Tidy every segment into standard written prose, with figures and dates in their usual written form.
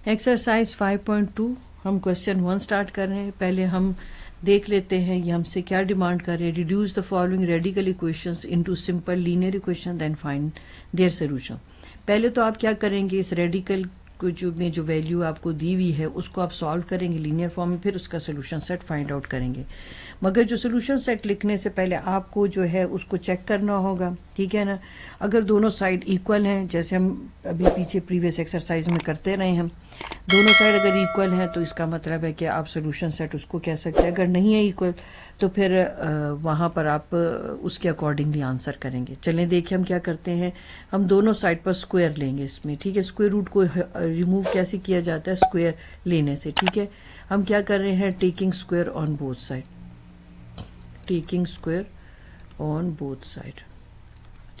Exercise 5.2 हम question 1 start कर रहे हैं। पहले हम देख लेते हैं ये हमसे क्या डिमांड कर रहे हैं। Reduce the following radical equations into simple linear equation then find their solution. पहले तो आप क्या करेंगे, इस रेडिकल को जो वैल्यू आपको दी हुई है उसको आप सॉल्व करेंगे लीनियर फॉर्म में, फिर उसका सोल्यूशन सेट फाइंड आउट करेंगे। मगर जो सोल्यूशन सेट लिखने से पहले आपको जो है उसको चेक करना होगा, ठीक है ना। अगर दोनों साइड इक्वल हैं, जैसे हम अभी पीछे प्रीवियस एक्सरसाइज में करते रहे हम, दोनों साइड अगर इक्वल हैं तो इसका मतलब है कि आप सोल्यूशन सेट उसको कह सकते हैं। अगर नहीं है इक्वल तो फिर वहाँ पर आप उसके अकॉर्डिंगली आंसर करेंगे। चलें देखिए हम क्या करते हैं। हम दोनों साइड पर स्क्वायर लेंगे इसमें, ठीक है। स्क्वायर रूट को रिमूव कैसे किया जाता है, स्क्वायर लेने से, ठीक है। हम क्या कर रहे हैं, taking square on both side, taking square on both side,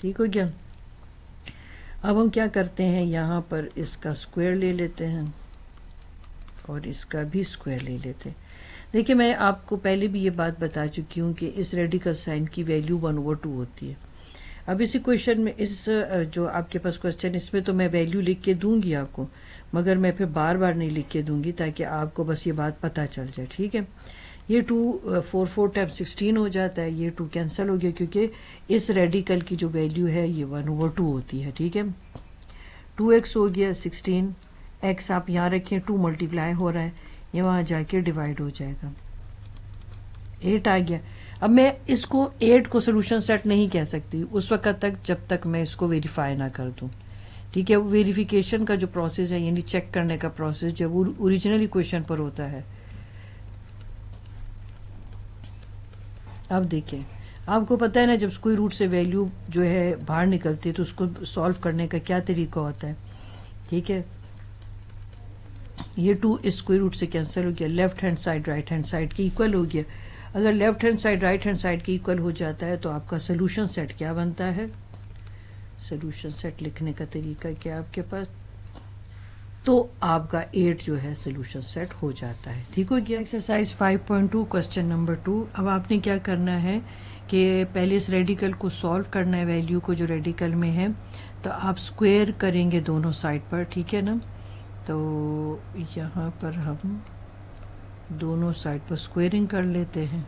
ठीक हो गया। अब हम क्या करते हैं, यहाँ पर इसका स्क्वायर ले लेते हैं और इसका भी स्क्वायर ले लेते हैं। देखिए मैं आपको पहले भी ये बात बता चुकी हूँ कि इस रेडिकल साइन की वैल्यू 1/2 होती है। अब इसी क्वेश्चन में, इस जो आपके पास क्वेश्चन, इसमें तो मैं वैल्यू लिख के दूंगी आपको, मगर मैं फिर बार बार नहीं लिख के दूंगी ताकि आपको बस ये बात पता चल जाए, ठीक है। ये 2 4 टाइम 16 हो जाता है, ये 2 कैंसिल हो गया क्योंकि इस रेडिकल की जो वैल्यू है ये 1/2 होती है, ठीक है। 2x हो गया 16, x आप यहाँ रखें, 2 मल्टीप्लाई हो रहा है, ये वहाँ जाके डिवाइड हो जाएगा, 8 आ गया। अब मैं इसको 8 को सोल्यूशन सेट नहीं कह सकती उस वक्त तक जब तक मैं इसको वेरीफाई ना कर दूं, ठीक है। वेरिफिकेशन का जो प्रोसेस है, यानी चेक करने का प्रोसेस, जो वो ओरिजिनल इक्वेशन पर होता है। अब देखिए, आपको पता है ना, जब स्क्वायर रूट से वैल्यू जो है बाहर निकलती है तो उसको सॉल्व करने का क्या तरीका होता है, ठीक है। ये 2 स्क्वायर रूट से कैंसिल हो गया, left hand side right hand side के इक्वल हो गया। अगर left hand side right hand side के इक्वल हो जाता है तो आपका सोल्यूशन सेट क्या बनता है, सोल्यूशन सेट लिखने का तरीका क्या आपके पास, तो आपका 8 जो है सोल्यूशन सेट हो जाता है, ठीक हो गया। Exercise 5.2 question number 2। अब आपने क्या करना है कि पहले इस रेडिकल को सॉल्व करना है, वैल्यू को जो रेडिकल में है, तो आप स्क्वायर करेंगे दोनों साइड पर, ठीक है ना। तो यहाँ पर हम दोनों साइड पर स्क्वायरिंग कर लेते हैं,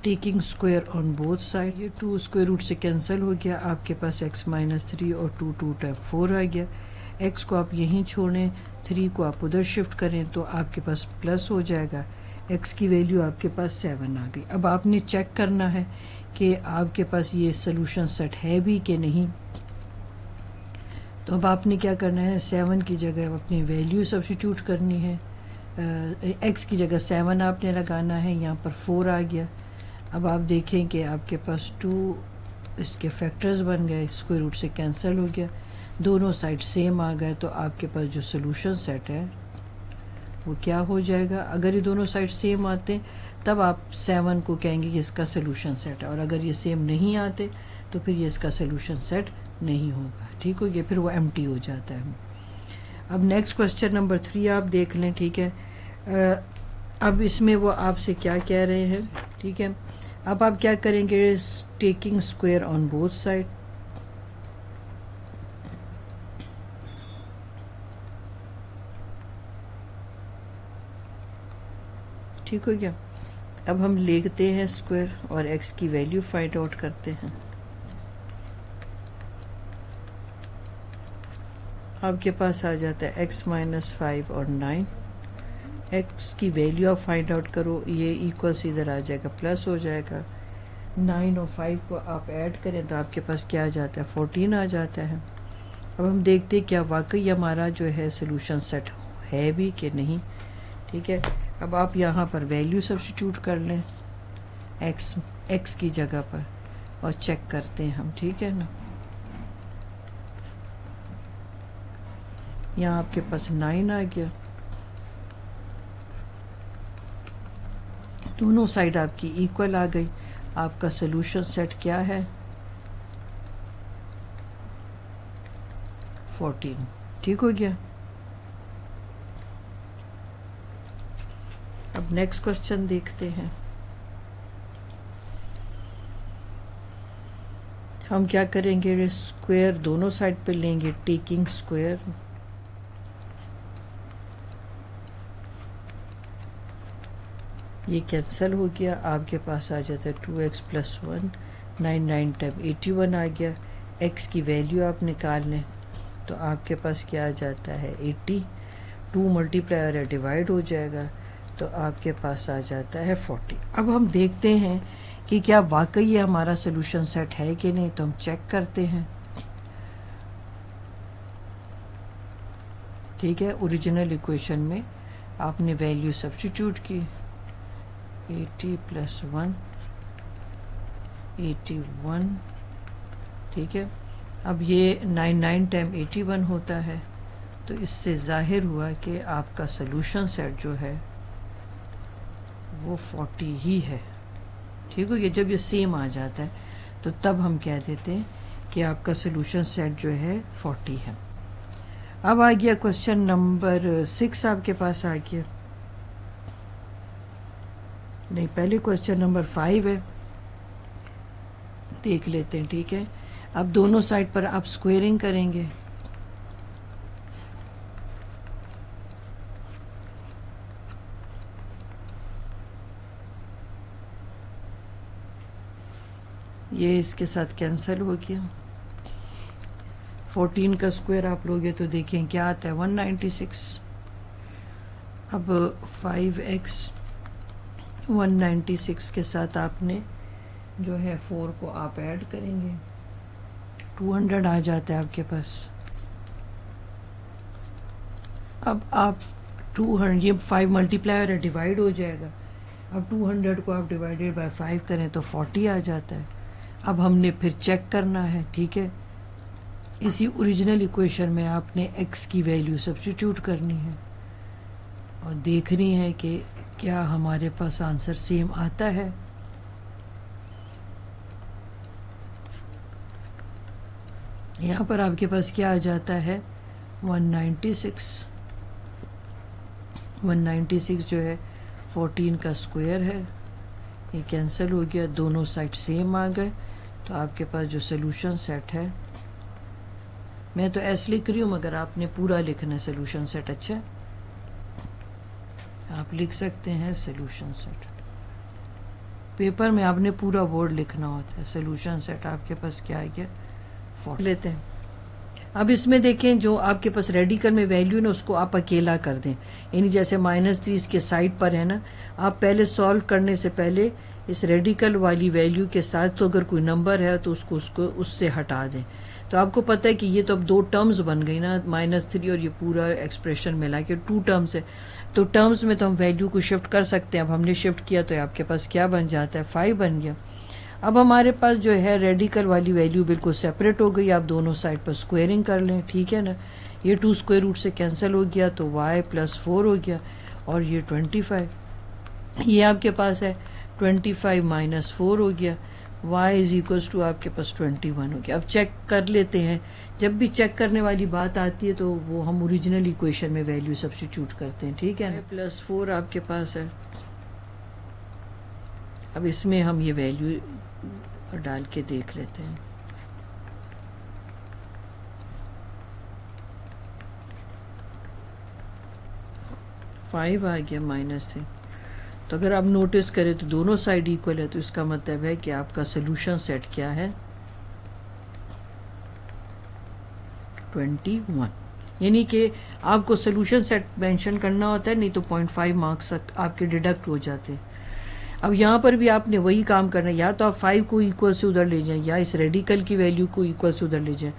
taking square on both side. ये 2 स्क्वायर रूट से कैंसिल हो गया, आपके पास x - 3 और 2 टाइम 4 आ गया। x को आप यहीं छोड़ें, 3 को आप उधर शिफ्ट करें तो आपके पास प्लस हो जाएगा, x की वैल्यू आपके पास 7 आ गई। अब आपने चेक करना है कि आपके पास ये सोल्यूशन सेट है भी कि नहीं। तो अब आपने क्या करना है, 7 की जगह अपनी वैल्यू सब्स्टिट्यूट करनी है, x की जगह 7 आपने लगाना है, यहाँ पर 4 आ गया। अब आप देखें कि आपके पास 2 इसके फैक्टर्स बन गए, स्क्वायर रूट से कैंसिल हो गया, दोनों साइड सेम आ गए, तो आपके पास जो सोल्यूशन सेट है वो क्या हो जाएगा। अगर ये दोनों साइड सेम आते तब आप 7 को कहेंगे कि इसका सोल्यूशन सेट है, और अगर ये सेम नहीं आते तो फिर ये इसका सोल्यूशन सेट नहीं होगा, ठीक हो गया, फिर वो एम्प्टी हो जाता है। अब नेक्स्ट क्वेश्चन नंबर 3 आप देख लें, ठीक है। अब इसमें वो आपसे क्या कह रहे हैं, ठीक है। अब आप क्या करेंगे, taking square on both side, ठीक हो गया। अब हम लेते हैं स्क्वायर और x की वैल्यू फाइंड आउट करते हैं। आपके पास आ जाता है x - 5 और 9, x की वैल्यू आप फाइंड आउट करो, ये इक्वल से इधर आ जाएगा, प्लस हो जाएगा। 9 और 5 को आप ऐड करें तो आपके पास क्या आ जाता है, 14 आ जाता है। अब हम देखते हैं क्या वाकई हमारा जो है सोल्यूशन सेट है भी कि नहीं, ठीक है। अब आप यहाँ पर वैल्यू सब्स्टिट्यूट कर लें x की जगह पर और चेक करते हैं हम, ठीक है ना। यहाँ आपके पास 9 आ गया, दोनों साइड आपकी इक्वल आ गई, आपका सोल्यूशन सेट क्या है, 14, ठीक हो गया। अब नेक्स्ट क्वेश्चन देखते हैं। हम क्या करेंगे, स्क्वायर दोनों साइड पे लेंगे, टेकिंग स्क्वायर ये कैंसिल हो गया, आपके पास आ जाता है 2x + 1, 9 टाइम 81 आ गया। x की वैल्यू आप निकाल लें तो आपके पास क्या आ जाता है 80, 2 मल्टीप्लाई और डिवाइड हो जाएगा तो आपके पास आ जाता है 40। अब हम देखते हैं कि क्या वाकई ये हमारा सोल्यूशन सेट है कि नहीं, तो हम चेक करते हैं। ठीक है, ओरिजिनल इक्वेशन में आपने वैल्यू सब्स्टिट्यूट की, 80 + 1 81। ठीक है, अब ये 9 टाइम 81 होता है, तो इससे जाहिर हुआ कि आपका सोल्यूशन सेट जो है वो 40 ही है। ठीक हो गया, जब ये सेम आ जाता है तो तब हम कह देते हैं कि आपका सोल्यूशन सेट जो है 40 है। अब आ गया क्वेश्चन नंबर 6 आपके पास आ गया, नहीं पहले क्वेश्चन नंबर 5 है, देख लेते हैं। ठीक है, अब दोनों साइड पर आप स्क्वेयरिंग करेंगे। ये इसके साथ कैंसिल हो गया, 14 का स्क्वायर आप लोगे तो देखें क्या आता है 196। अब 5x 196 के साथ आपने जो है 4 को आप ऐड करेंगे, 200 आ जाता है आपके पास। अब आप 200, ये 5 मल्टीप्लाई और डिवाइड हो जाएगा। अब 200 को आप डिवाइडेड बाय 5 करें तो 40 आ जाता है। अब हमने फिर चेक करना है। ठीक है, इसी ओरिजिनल इक्वेशन में आपने x की वैल्यू सब्स्टिट्यूट करनी है और देखनी है कि क्या हमारे पास आंसर सेम आता है। यहाँ पर आपके पास क्या आ जाता है 196। 196 जो है 14 का स्क्वायर है, ये कैंसिल हो गया, दोनों साइड सेम आ गए, तो आपके पास जो सोल्यूशन सेट है, मैं तो ऐसे लिख रही हूँ मगर आपने पूरा लिखना है सोल्यूशन सेट। अच्छा, आप लिख सकते हैं सोल्यूशन सेट, पेपर में आपने पूरा वर्ड लिखना होता है। सोल्यूशन सेट आपके पास क्या आ गया 40 लेते हैं। अब इसमें देखें जो आपके पास रेडिकल में वैल्यू ना उसको आप अकेला कर दें, यानी जैसे -3 इसके साइड पर है ना, आप पहले सॉल्व करने से पहले इस रेडिकल वाली वैल्यू के साथ तो अगर कोई नंबर है तो उसको उससे हटा दें। तो आपको पता है कि ये तो अब 2 टर्म्स बन गई ना, -3 और ये पूरा एक्सप्रेशन मिला के 2 टर्म्स है, तो टर्म्स में तो हम वैल्यू को शिफ्ट कर सकते हैं। अब हमने शिफ्ट किया तो आपके पास क्या बन जाता है 5 बन गया। अब हमारे पास जो है रेडिकल वाली वैल्यू बिल्कुल सेपरेट हो गई, आप दोनों साइड पर स्क्वेयरिंग कर लें। ठीक है ना, ये 2 स्क्वायर रूट से कैंसिल हो गया तो y + 4 हो गया और ये 25, ये आपके पास है 25 - 4 हो गया, y = आपके पास 21 हो गया। अब चेक कर लेते हैं, जब भी चेक करने वाली बात आती है तो वो हम ओरिजिनल इक्वेशन में वैल्यू सब्स्टिट्यूट करते हैं। ठीक है ना, +4 आपके पास है। अब इसमें हम ये वैल्यू डाल के देख लेते हैं। -5 आ गया -3, तो अगर आप नोटिस करें तो दोनों साइड इक्वल है, तो इसका मतलब है कि आपका सोल्यूशन सेट क्या है 21, यानी कि आपको सोल्यूशन सेट मेंशन करना होता है, नहीं तो 0.5 मार्क्स आपके डिडक्ट हो जाते हैं। अब यहाँ पर भी आपने वही काम करना है, या तो आप 5 को इक्वल से उधर ले जाएं या इस रेडिकल की वैल्यू को इक्वल से उधर ले जाएं।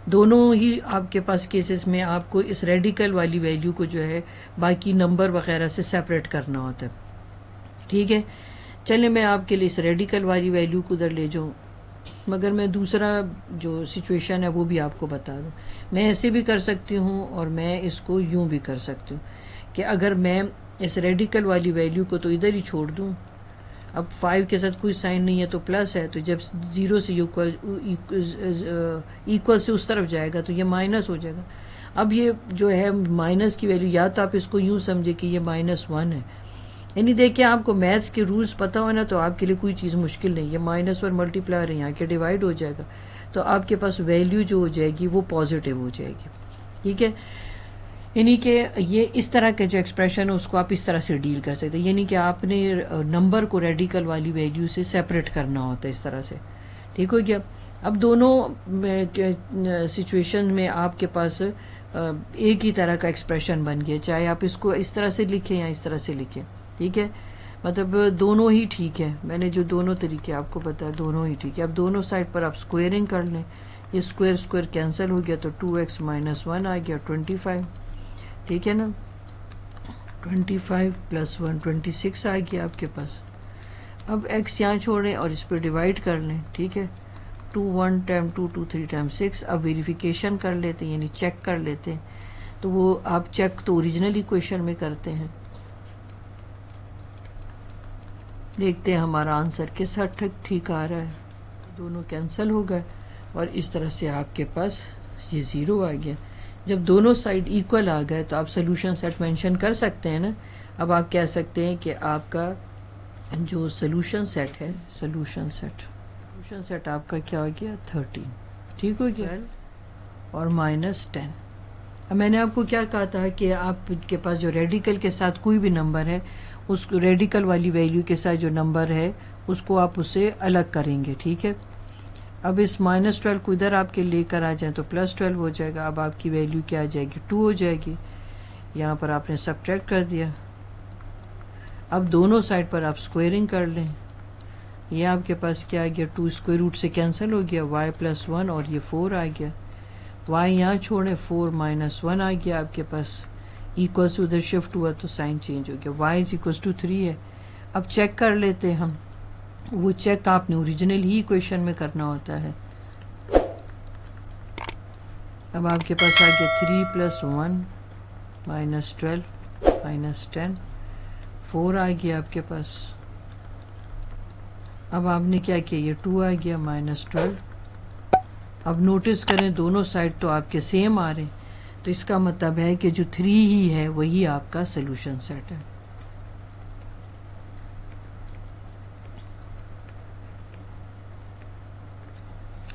दोनों ही आपके पास केसेस में आपको इस रेडिकल वाली वैल्यू को जो है बाकी नंबर वगैरह से सेपरेट करना होता है। ठीक है, चले मैं आपके लिए इस रेडिकल वाली वैल्यू को उधर ले जाऊँ, मगर मैं दूसरा जो सिचुएशन है वो भी आपको बता दूँ। मैं ऐसे भी कर सकती हूँ और मैं इसको यूँ भी कर सकती हूँ कि अगर मैं इस रेडिकल वाली वैल्यू को तो इधर ही छोड़ दूँ, अब 5 के साथ कोई साइन नहीं है तो प्लस है, तो जब 0 से इक्वल से उस तरफ जाएगा तो ये माइनस हो जाएगा। अब ये जो है माइनस की वैल्यू, या तो आप इसको यूँ समझे कि ये -1 है, यानी देखिए आपको मैथ्स के रूल्स पता हो ना तो आपके लिए कोई चीज़ मुश्किल नहीं है। -1 मल्टीप्लायर यहाँ के डिवाइड हो जाएगा, तो आपके पास वैल्यू जो हो जाएगी वो पॉजिटिव हो जाएगी। ठीक है, यानी कि ये इस तरह के जो एक्सप्रेशन है उसको आप इस तरह से डील कर सकते हैं, यानी कि आपने नंबर को रेडिकल वाली वैल्यू से सेपरेट करना होता है इस तरह से। ठीक हो गया। अब दोनों सिचुएशन में आपके पास एक ही तरह का एक्सप्रेशन बन गया, चाहे आप इसको इस तरह से लिखें या इस तरह से लिखें। ठीक है, मतलब दोनों ही ठीक है, मैंने जो दोनों तरीके आपको बताया दोनों ही ठीक है। अब दोनों साइड पर आप स्क्वेयरिंग कर लें, ये स्क्वेयर स्क्वेयर कैंसिल हो गया तो 2x - 1 आ गया 25। ठीक है ना, 25 + 1 26 आ गया आपके पास। अब x यहाँ छोड़ें और इस पर डिवाइड कर लें। ठीक है, 2 1 टाइम 2 2 3 टाइम 6। अब वेरिफिकेशन कर लेते हैं, यानी चेक कर लेते हैं। तो वो आप चेक तो ओरिजिनल इक्वेशन में करते हैं, देखते हैं हमारा आंसर किस हद तक ठीक आ रहा है। दोनों कैंसिल हो गए और इस तरह से आपके पास ये 0 आ गया। जब दोनों साइड इक्वल आ गए तो आप सोल्यूशन सेट मेंशन कर सकते हैं ना। अब आप कह सकते हैं कि आपका जो सोल्यूशन सेट है, सोल्यूशन सेट आपका क्या हो गया 13। ठीक हो गया, और -10। अब मैंने आपको क्या कहा था कि आपके पास जो रेडिकल के साथ कोई भी नंबर है, उस रेडिकल वाली वैल्यू के साथ जो नंबर है उसको आप उससे अलग करेंगे। ठीक है, अब इस -12 को इधर आपके लेकर आ जाए तो +12 हो जाएगा। अब आपकी वैल्यू क्या आ जाएगी 2 हो जाएगी। यहाँ पर आपने सब्ट्रैक्ट कर दिया। अब दोनों साइड पर आप स्क्वेयरिंग कर लें, ये आपके पास क्या आ गया 2 स्क्वायर रूट से कैंसिल हो गया, y + 1 और ये 4 आ गया। y यहाँ छोड़े 4 - 1 आ गया आपके पास, इक्वल से उधर शिफ्ट हुआ तो साइन चेंज हो गया, y = 3 है। अब चेक कर लेते हैं हम, वो चेक आपने ओरिजिनल ही इक्वेशन में करना होता है। अब आपके पास आ गया 3 + 1 -12 -10 4 आ गया आपके पास। अब आपने क्या किया, ये 2 आ गया -12। अब नोटिस करें दोनों साइड तो आपके सेम आ रहे, तो इसका मतलब है कि जो 3 ही है वही आपका सोल्यूशन सेट है।